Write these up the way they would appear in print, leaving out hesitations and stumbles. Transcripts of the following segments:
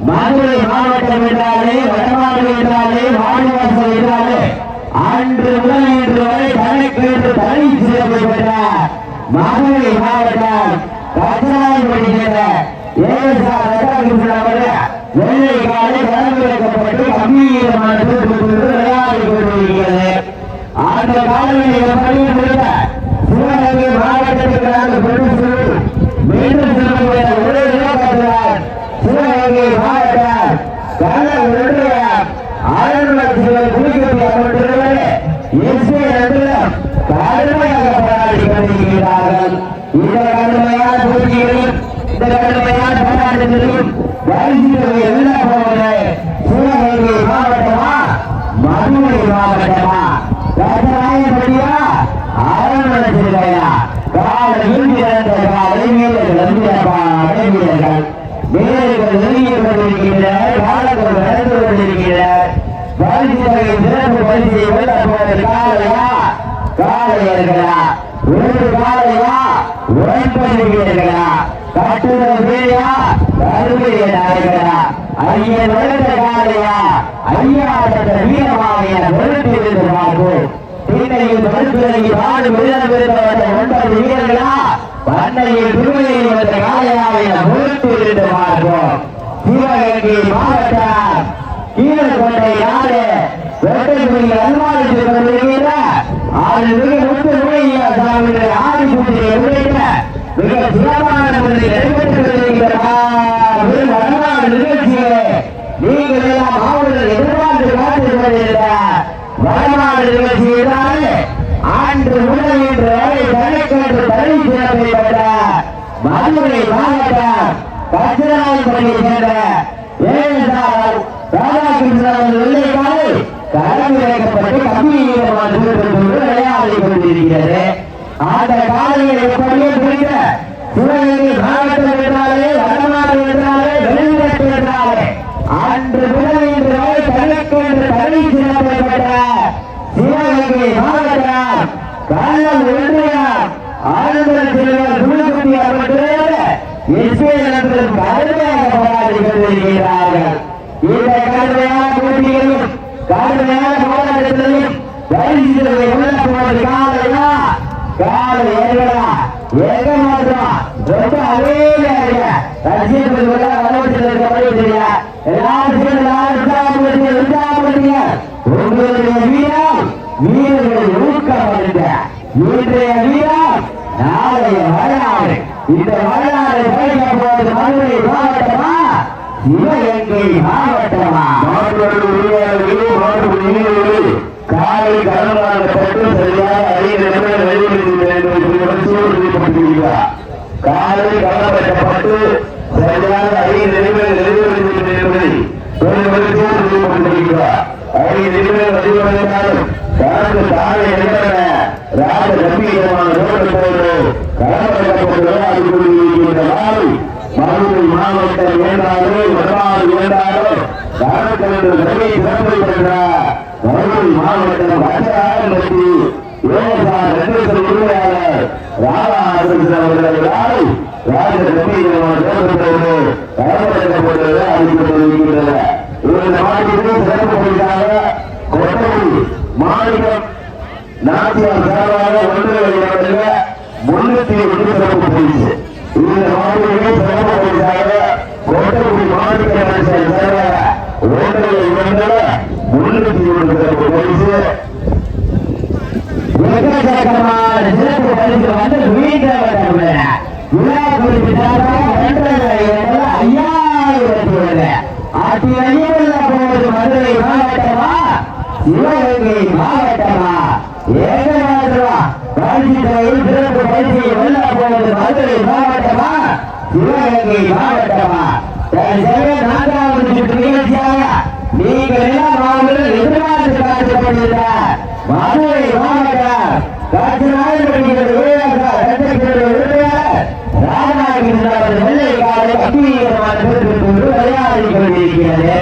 மதுரை மாவட்டம் என்றாலே வடமாடு என்றாலே வாணிவாசல் என்றாலே அன்று முதல் இன்று வரை தனக்கு என்று தனி சிறப்பு பெற்ற மதுரை மாவட்டம் கச்சராயப்பட்டி சேர்ந்த ஏஎஸ்ஆர் ரத்தாகிருஷ்ணன் அவர்கள் வெள்ளை காலை கலந்துரைக்கப்பட்டு கம்பீரமான விளையாடி கொண்டிருக்கிறது. அந்த காலையில் பணியில் முடிந்த சிவகங்கை மாவட்டத்திற்கான மீண்டும் சிறப்பு ஒரே இலக்காகிறார். சிவகங்கை மாவட்டம் கள்ளூருடைய ஆளுநர் குடிக்கொட்டி அமர்ந்திருந்தது எஸ்பி ரெண்டிலும் கடுமையாக போராடி கொண்டிருக்கிறார்கள். இந்த கடுமையான போட்டிகளையும் இந்த கடுமையான போராட்டத்திலையும் வரிசையில் என்ன போவது? சிவகங்கை மாவட்டமா மதுரை மாவட்டமா கச்சராயப்பட்டியா ஆளுநர் சிறுகையா காலையில் இறந்த காலை வீரர்கள் வீரர்கள் வீரர்கள் நெருங்கிக் கொண்டிருக்கின்ற காலங்கள் நடந்து கொண்டிருக்கின்ற பரிசுகளை சிறப்பு பரிசை வெல்ல போவது காலையா காலையர்களா ஒரு காலையா ஒன்பது வீரர்களா கட்டுதல் வீரையா கருவியர்களா ஐயன் வளர்ந்த காலையா ஐயாட்ட வீரமாவைய வெளுத்திருந்து பார்ப்போம். பின்னையில் மருத்துவரை நாடு விருதம் பெறுபவர்கள் 9 வீரர்களா பண்ணையில் திருமையில் வந்த காலையாவைய வெளுத்திருந்து பார்ப்போம். சிவகங்கை மாவட்டம் கீழக்கொண்டை நாடு வெட்டைக்குடி அல்வாரித்து கொண்டிருக்கிற ஆளுநர் முத்து நுழைய சாமியை ஆதிபூஜையை உள்ளிட்ட மிக சிறப்பான முறையில் நடைபெற்று கொண்டிருக்கிற வடநாடு நிகழ்ச்சிகளை நீங்கள் எல்லாம் மாவட்டத்தில் எதிர்பார்த்து காத்து கொண்டிருந்த வடநாடு நிகழ்ச்சி என்றாலே அன்று முதல் இன்று வரை தனக்கென்று தனி சிறப்பை பெற்ற மதுரை மாவட்டம் கச்சராயப்பட்டியை சேர்ந்த ஏஎஸ்ஆர் ராதாகிருஷ்ணன் வெள்ளைக்காலை களமிறக்கப்பட்டு கம்பீரமான விளையாடி கொண்டிருக்கிறது. அந்த காலையை எப்படியே புரிந்த சிவகங்கை மாவட்டம் என்றாலே வடநாடு என்றாலே வெளிநாட்டு என்றாலே அன்று முதல் இன்று வரை தனக்கென்று தனி சிறப்பை பெற்ற சிவகங்கை மாவட்டம் கள்ளம் ஒன்றியம் ஆளுநர் சிறுவர் குழுக்குட்டி அவர்கள் எஸ்பேர்களும் கடுமையாக போராடி கொண்டிருக்கிறார்கள். இந்த கடுமையான போட்டிகளிலும் கடுமையான போராட்டத்திலையும் வரிசைகளை உள்ளப்போவது காலையா காலை ஏறா எங்க மாற்றம் ரொம்ப அழகாக ரசிகர்கள் வளர்ச்சியில் இருக்க எல்லாரும் இந்த வரலாறு படைக்க போவது மதுரை மாவட்டமா சிவகங்கை மாவட்டமா? காலை கடமாகப்பட்டு சரியாக 5 நிமிடம் வெளியிடுகிறார். காலை கடப்பட்டு சரியாக 5 நிமிடம் வெளியிடுகிறார். 5 நிமிடம் வெளிவந்தாலும் கடந்து காலை நிமிட ராஜ கம்பீரமான நோக்கத்தோடு கடற்படப்பட்டுள்ளார். மதுரை மாவட்டம் என்றாலே வரலாறு என்றாலே கடற்கரை சிறப்பை பெற்றார். மதுரை மாவட்டம் வட்டாரத்தி விவசாய உரிமையாளர் ராதாகிருஷ்ணன் அவர்களால் ராஜ கம்பீரமான நோக்கத்தோடு கடற்படப்பட்டுள்ளது அறிவிக்கப்படுகின்றன. இந்த மாநிலத்திற்கு சிறப்பு பரிசாக கொட்டை மாநிலம் நாட்டியார் சார்பாக 301 சிறப்பு பரிசு. இந்த மாநிலத்திற்கு சிறப்பு பரிசாக கோட்டை மாநில சார்பாக 301 சிறப்பு பரிசு. எக்கச்சக்கமான சிறப்பு பரிசு வந்து வீட்டில் விழா குறிப்பிட்டாக 5000 ஆட்சி வெளியில போவது மதுரை மாவட்டமா சிவகங்கை மாவட்டமா? ஏகமாதிரா பரிசுத்தையில் சிறப்பு பரிசை வெல்ல போவது மதுரை மாவட்டமா சிவகங்கை மாவட்டமா? 4வது சுற்று நிகழ்ச்சியாக நீங்கள் எல்லாம் அவர்கள் எதிர்பார்த்து காட்டப்படுகின்ற மதுரை மாவட்டம் காட்சி நாயகர்கள் ராதாகிருஷ்ணன் வெள்ளை காலை அங்கீகரமான விளையாடி கொண்டிருக்கிறது.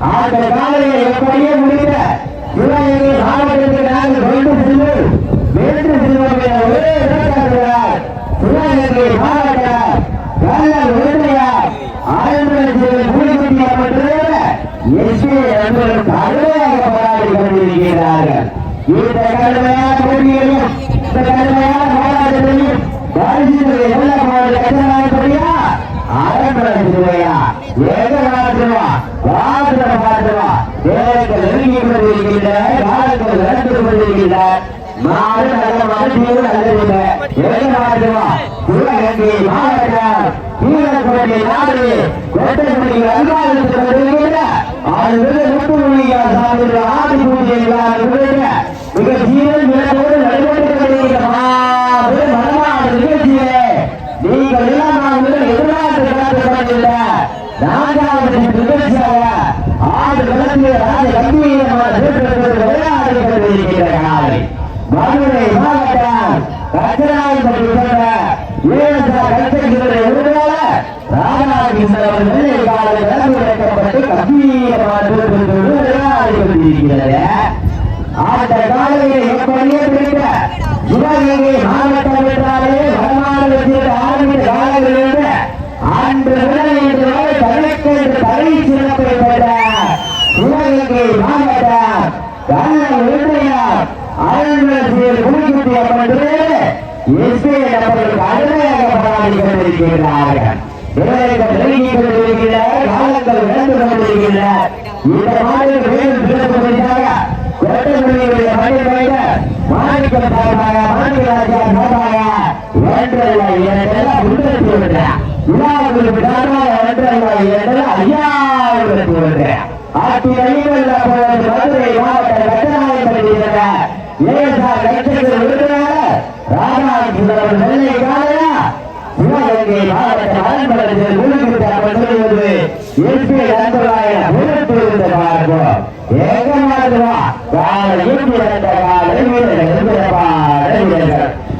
அந்த காலையை எப்படியே முடிந்த சிவகங்கை மாவட்டத்தில் நாங்கள் கொண்டு செல்வோம் வென்று செல்வோம் என ஒரே இலக்காகிறார். சிவகங்கை மாவட்டம் கல்லல் உரிமையார் ஆயிரத்தி கூலிக்குட்டி அமைச்சர் எஸ்பி நண்பர்கள் கடுமையாக போராடி கொண்டிருக்கிறார்கள். இந்த கடுமையான போட்டியையும் இந்த கடுமையான போராட்டத்தையும் பரிசுகளை வெல்ல போவது கட்டணப்படியா அரண்மனையா ஏகமாற்றுவா வாசனை மாற்றுவா தேவைகள் நெருங்கி கொண்டிருக்கின்ற காலங்கள் நடந்து கொண்டிருக்கின்ற மாறு நல்ல மகிழ்ச்சியோடு அல்ல ஏகமாற்றுவா சிவகங்கை மாவட்டம் கீழக்குடி நாடு கோட்டைக்குடி அல்வாளுக்கு கொண்டிருக்கின்ற ஆறு முத்துமொழியார் சாமி ஆதி பூஜை மிக சீரல் விளக்கோடு நடைபெற்று கொண்டிருக்கிற மனமான நிகழ்ச்சியிலே நீங்கள் எல்லாம் நாங்கள் எதிர்பார்த்து காத்துக்கொண்டிருந்த 4வது நிகழ்ச்சியாக ஆடு விளக்கிய ராஜ கம்பீரமான விளையாடி கொண்டிருக்கிற காலை மதுரை மாவட்டம் கச்சராயப்பட்டி சென்ற உரிமையாளர் ராதாகிருஷ்ணன் வெள்ளை காலை விளக்கு வைக்கப்பட்டு கம்பீரமான விளையாடி கொண்டிருக்கிறது. அந்த காலையை எப்படியே பிடித்த சிவகங்கை மாவட்டம் என்றாலே வடமாநிலத்தில் ஆரம்பித்த காலங்களிலிருந்து அன்று முதல் இன்று வரை தனக்கு தலை சிறப்பை பெற்ற சிவகங்கை மாவட்டம் கல்லல் உரிமையார் அருள்மலர் கூலிக்குட்டி அமைச்சர் எஸ்பி அவர்கள் கடுமையாக போராடி கொண்டிருக்கிறார்கள். காலங்கள் நடந்து கொண்டிருக்கின்ற இந்த மாநில மேலும் சிறப்பு பரிசாக கோட்டைக்குடியுடைய மனித மாணிக்கம் சார்பாக மாணிக்கராஜா சார்பாக ஒன்றல்ல இரண்டெல்லாம் முன்னெடுத்து வருகிறார். விழாவுக்கு சார்பாக ஒன்றல்ல இரண்டெல்லாம் 5000 வருகிறார். ஆட்சி வெளியில போவது மதுரை மாவட்ட கட்டணாயப்பட்டி ஏஎஸ்ஆர் கட்சிகள் உறுப்பினர் ராதாகிருஷ்ணன் வெள்ளை காலையா சிவகங்கை மாவட்ட அரண்மனையில் குழுக்கிட்டார்கள் சொல்லுவது எஸ்பி நண்பராயிரம் உறுப்பிருந்த பார்ப்போம். ஏகமாதுவா காலை இந்தியந்த காலை வீரர்கள்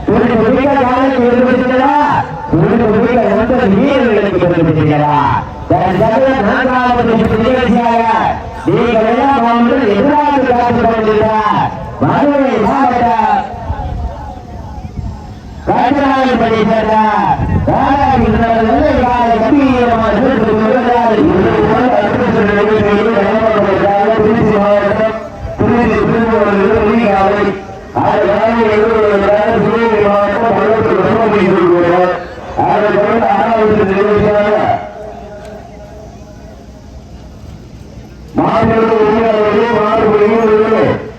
துடிக்க காலைக்கு விரும்புகிறா துடிக்க 9 வீரர்களுக்கு விரும்புகிறா. 4வது நிகழ்ச்சியாக நீங்கள் எல்லாம் அவர்கள் எதிராக காத்துக் கொண்டிருக்கிறார். மதுரை மாவட்டம் கட்டணாயப்பட்டி சேர்ந்த ராதாகிருஷ்ணன் வெள்ளை காலை கம்பீரமான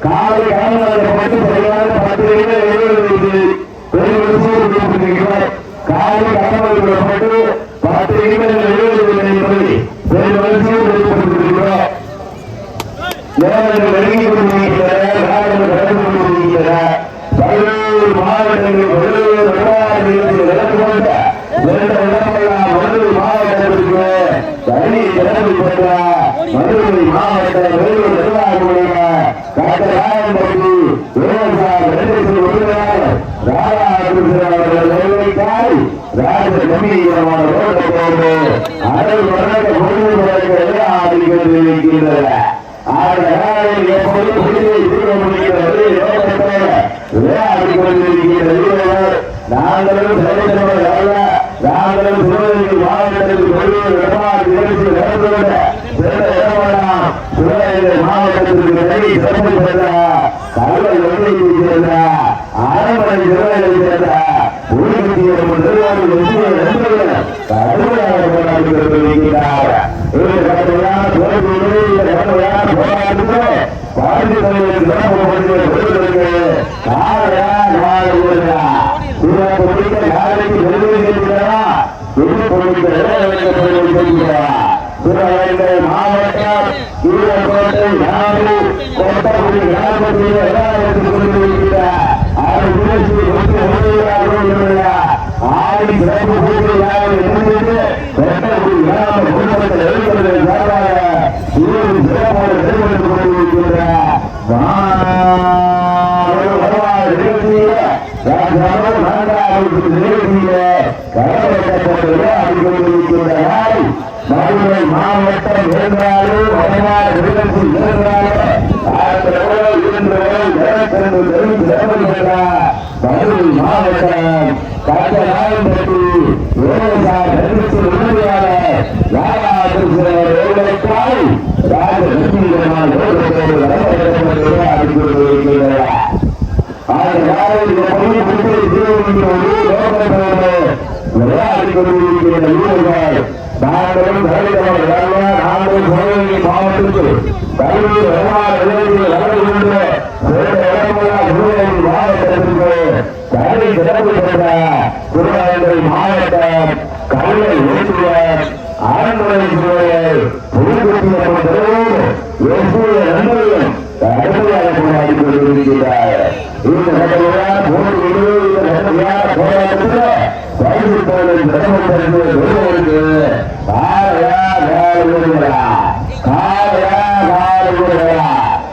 காலை காலப்பட்டு சரியான 10 காலை நேரங்கள் நெருங்கி கொண்டிருக்கின்றன, நாடுகள் கடந்து கொண்டிருக்கின்றன. 11 மாவட்டங்களில் 11 நிர்வாகத்தில் நடந்து கொண்ட 2 இடமெல்லாம் மதுரை மாவட்டத்திற்கு தனி சிறப்பு பெற்ற மதுரை மாவட்ட வேலூர் நிர்வாகமுடைய டாக்டர் ராயன்பட்டி விவசாய நெடுசல் உறுப்பினர் ராதாகிருஷ்ணன் அவர்கள் நிறைவேற்றால் ராஜ கம்பீரமான ரோட்டத்தோடு அடல் வழங்க பொழுதுகளுக்கு எதிராக கொண்டிருக்கின்றன. எப்போது புதியை தீர முடிகிறது விளையாடி கொண்டிருக்கிற வீரர்கள் நாங்களும் சரித்திரங்கள் அல்ல. நாங்களும் சிவகங்கை மாவட்டத்தில் வெளியூர் நிர்வாக நிகழ்ச்சி நடந்துள்ள சிறந்த இடமெல்லாம் சிவகங்கை மாவட்டத்திற்கு தனி சிறப்பு பெற்ற கல்லை வெள்ளையை சேர்ந்த அரண்மனை சிவகங்கை சேர்ந்த ஊழியர் நிர்வாக வெற்றியை நண்பர்கள் கடுமையாக போராடி கொண்டிருக்கிறார். கடமையான தோல்வியிலே இந்த கடமையான போராட்டத்திலே பாரதிய தலைவருக்கு காலையா நாளையா சிறப்பு முடிக்க நாளைக்கு வெளியேறுகிறா இது கொடுக்க சிவகங்கை மாவட்டம் ஈரோடு நாடு கொட்டகுடி கிராமத்தில் எல்லாருக்கும் கொண்டிருக்கிறார். ஆறு நிகழ்ச்சி ஆடி சிறப்பு பூஜையாக இருந்தது கொட்டகுடி கிராம குடும்பத்தில் எழுதுவதை சார்பாக சிறப்பாக செயல்பட்டுக் கொண்டிருக்கிறார். மதுரை மாவட்டம் இருந்தாலும் வடநாடு நிகழ்ச்சி இருந்தாலும் மதுரை மாவட்டம் கட்டநாயம்பட்டி விவசாய நிகழ்ச்சி உறுதியாளர் ராதாகிருஷ்ணன் எவ்வளவுக்காய் ராஜகம்பீரமான விளையாடி கொண்டிருக்கிற வீரர்கள் நாங்களும் நாங்களும் சிவகங்கை மாவட்டத்தில் கல்வி மாவட்டத்திற்கு கல்வி சிறப்பு பெற்ற சிவகங்கை மாவட்டம் கல்வி ஓட்டுநர் அரண்மனை சூழல் நண்பர்களும் கடுமையாக போராடி கொண்டிருக்கிறார். இந்த போராட்டத்தில் பரிசு போலும் சிறப்பு காலையா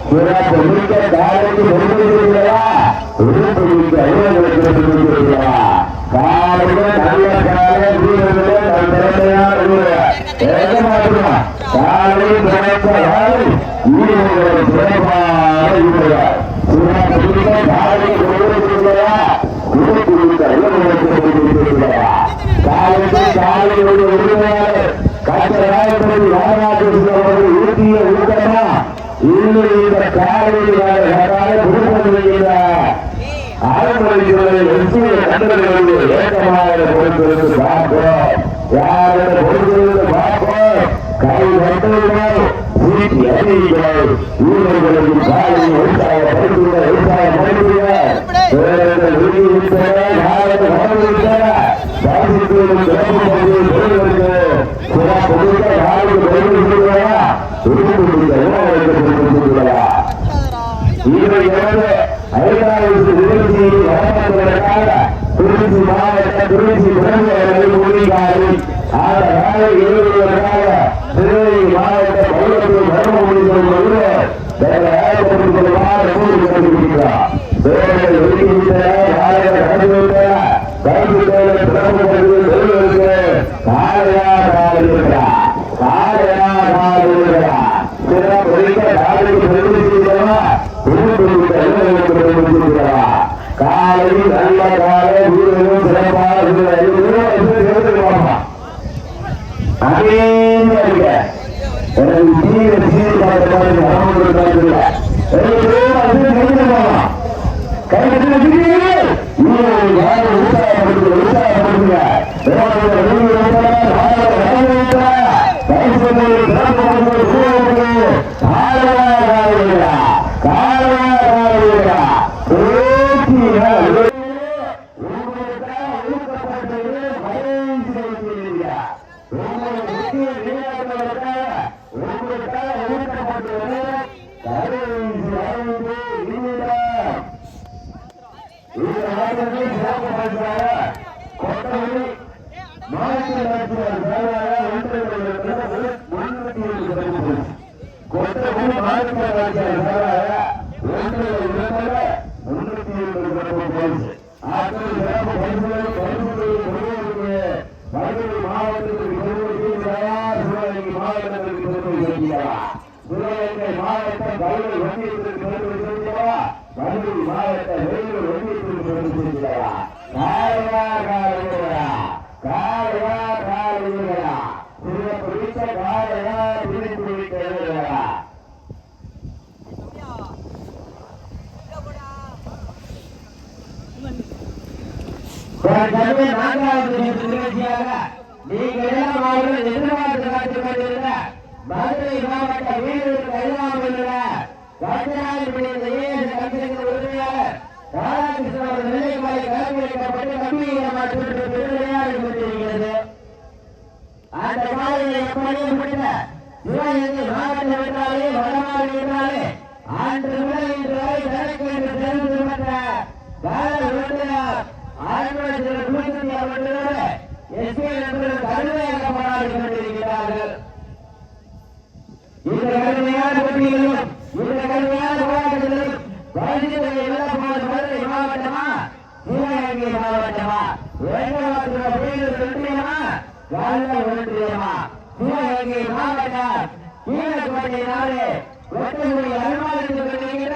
சிறப்பு மிக்க காலைக்கு கொடுத்திருக்கிறா உறுப்பு மிக்க அலுவலகத்திற்கிறா காலையில நல்ல காலை வீரர்களே தன் திறமையான வீரர் காலையில் சிறந்த வீரர்கள் சிறப்பான வீரர் சிறப்பு மிக்க காலைக்கு கொடுத்திருக்கிறா உறுப்பு மிக்க அலுவலகத்திற்கிறா காலைக்கு காலையோடு உரிமையாளர் கட்டராயப்படி ராதாகிருஷ்ணன் ஊட்டிய ஊக்கமா இன்னும் இந்த காலையில் குடும்பத்தில் அரண்மனை வெற்றியை கண்டவர்களுக்கு ஏற்றமாக பொறுத்திருந்து பார்ப்போம். யாரும் பொறுத்திருந்து பார்ப்போம். கை வந்தவர்கள் சீட்டி அறிவிகள் ஊழல்களுக்கு காலையில் விவசாயப்படுத்துகிற விவசாயப்படுத்துகிறார் திருச்சி மாவட்ட திருச்சி சிவகங்கை மாவட்ட பள்ளத்தூர் காலையில் நல்ல காலை வீரர்களும் சிறப்பாக நான்காவது நிகழ்ச்சியாக நீங்கள் எல்லாம் எதிர்பார்த்து காத்துக் கொண்டிருந்த மதுரை மாவட்ட வீரர் கைலாமல் உரிமையாளர் ராதாகிருஷ்ணன் அவர்கள் நிலைப்பாடு கலந்து வைக்கப்பட்டு கம்பீரமாக விளையாடி கொண்டிருக்கிறது. அந்த காலையில் எப்படியும் முடிந்த சிவகங்கை மாவட்டம் என்றாலே வடமாறு என்றாலே அன்று முதல் இன்று வரை தனக்கு என்று தெரிந்து கொண்ட கால உறுப்பினர் அவர்களோடு எஸ்பி நண்பர்கள் கடுமையாக போராடி கொண்டிருக்கிறார்கள். இந்த கடுமையான போட்டிகளிலும் இந்த கடுமையான போராட்டங்களிலும் மதுரை மாவட்டமா சிவகங்கை மாவட்டமா ஒன்றியமா ஒன்றியமா சிவகங்கை மாவட்டம் கீழக்கோட்டை நாடு ஒட்டமுறை அனுமானித்துக் கொண்டிருக்கிற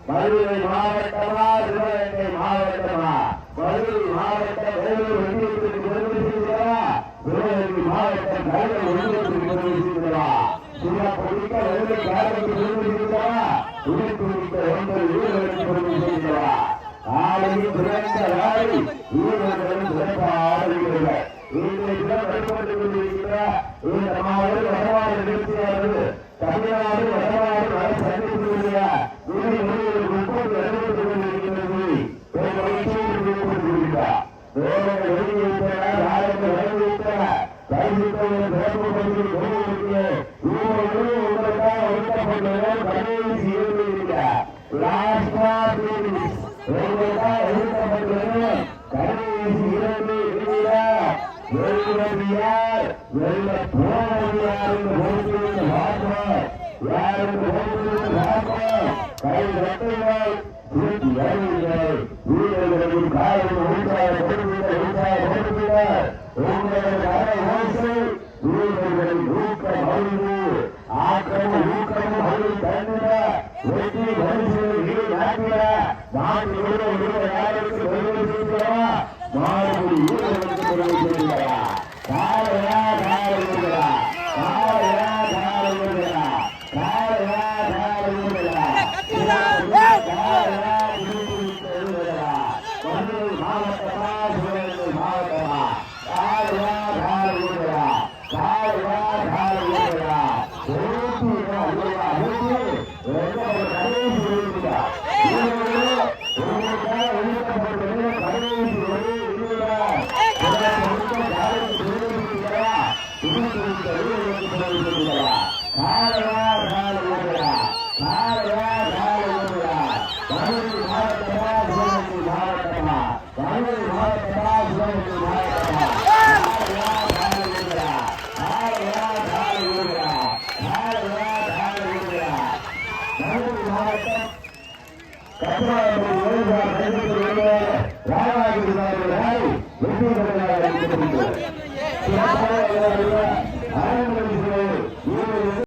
மதுரை மாவட்டமா சிவகங்கை மாவட்டமா மதுரை மாவட்டம் சிவகங்கை மாவட்டம் தமிழ்நாடு வடமாடு சந்திக்கக்கூடிய